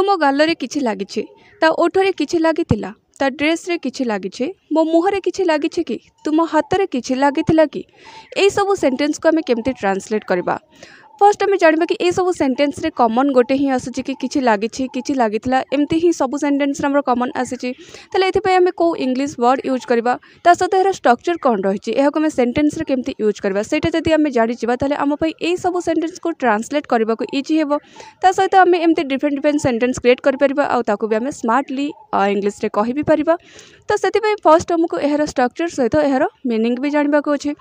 तुम गालरे किछि लागिछि ता ओठरे किछि लागितिला ता ड्रेस रे किछि लागिछि मो मुहरे किछि लागिछि कि तुम हाथ रे किछि लागितिला कि एई सब सेंटेंस को हमें केमती ट्रांसलेट करबा। फर्स्ट आम जानवा कि ये सब सेंटेंस रे कॉमन गोटे ही आसूची कि किछि लागिछि किछि लागितिला एमती ही सब सेंटेंस रे हमर कॉमन आसीछि। तले एथि पय हमें को इंग्लिश वर्ड यूज करबा ता सहित एहर स्ट्रक्चर कोन रहिछि एहा को हमें सेंटेंस रे केमती यूज करबा सेटा जदि हमें जानि जिबा तले हम पय ए सब सेंटेंस को ट्रांसलेट करबा को इजी हेबो। ता सहित हमें एमती डिफरेंट सेंटेंस क्रिएट कर परिबा आ ताको भी हमें स्मार्टली इंग्लिश रे कहि भी परिबा। तो सेति पय फर्स्ट हमको एहर स्ट्रक्चर सहित एहर मीनिंग भी जानबा को अछि।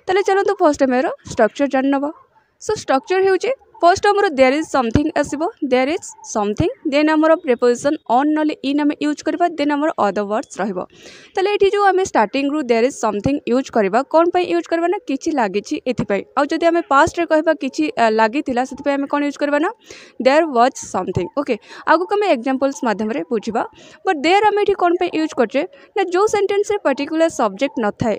तले चलंतु फर्स्ट हम एहर स्ट्रक्चर जाननबा। सो स्ट्रक्चर होउचे फर्स्ट हमर देयर इज समथिंग आसीबो देयर इज समथिंग देन हमर प्रीपोजिशन ऑन नले इन हम यूज करबा देन हमर अदर वर्ड्स रहबो। तले एठी जो हमें स्टार्टिंग रु देयर इज समथिंग यूज करबा कोन पय यूज करबा ना किछि लागिछि एथि पय आ जदि हमें पास्ट रे कहबा किछि लागितिला सेति पय हमें कोन यूज करबा ना देयर वाज समथिंग। ओके आगु को हमें एग्जांपल्स माध्यम रे बुझिबा बट देयर हम एठी कोन पय यूज करछे ना जो सेंटेंस रे पर्टिकुलर सब्जेक्ट न थाए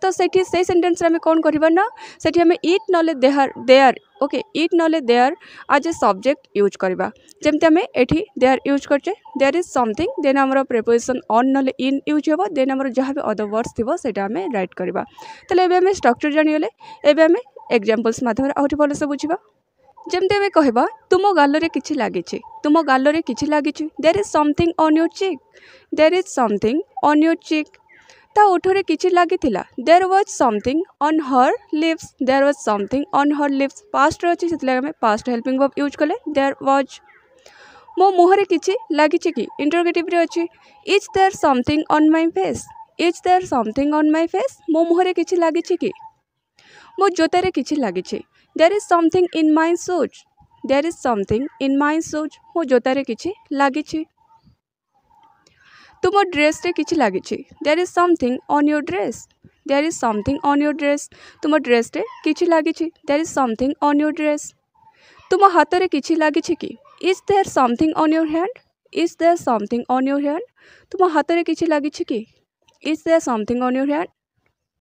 तो सेठी से सेंटेंस रे हमें कौन करबा ना सेठी हमें इट नले देयर ओके इट नले there as a subject use करबा। जेमते हमें एठी देयर यूज करछे देयर इज समथिंग देन हमर प्रीपोजिशन ऑन नले इन यूज हेबो देन हमर जहां भी अदर वर्ड्स थिबो सेटा हमें राइट करबा। तले एबे हमें स्ट्रक्चर जानि गेले एबे हमें एग्जांपल्स माध्यम रे आउठी भलो से बुझिबा। जेमते हमें कहबा तुम गालरे किछि लागिछि तुम गालरे किछि लागिछि there is something on your cheek there is something on your cheek ता ओठरे किछि लागितिला there was something on her lips there was something on her lips past रे अछि सेतले हमें पास्ट हेल्पिंग वर्ब यूज करले देयर वाज। मो मुहरे किछि लागिछि कि इंटरोगेटिव रे अछि is there something on my face is there something on my face मो मुहरे किछि लागिछि कि मो जोतारे किछि लागिछि there is something in my shoes there is something in my shoes मो जोतारे किछि लागिछि। तुम ड्रेस रे किछि लागिछि there is something on your dress there is something on your dress तुम ड्रेस रे किछि लागिछि there is something on your dress. तुम हाथ रे किछि लागिछि कि is there something on your hand is there something on your hand तुम हाथ रे किछि लागिछि कि is there something on your hand.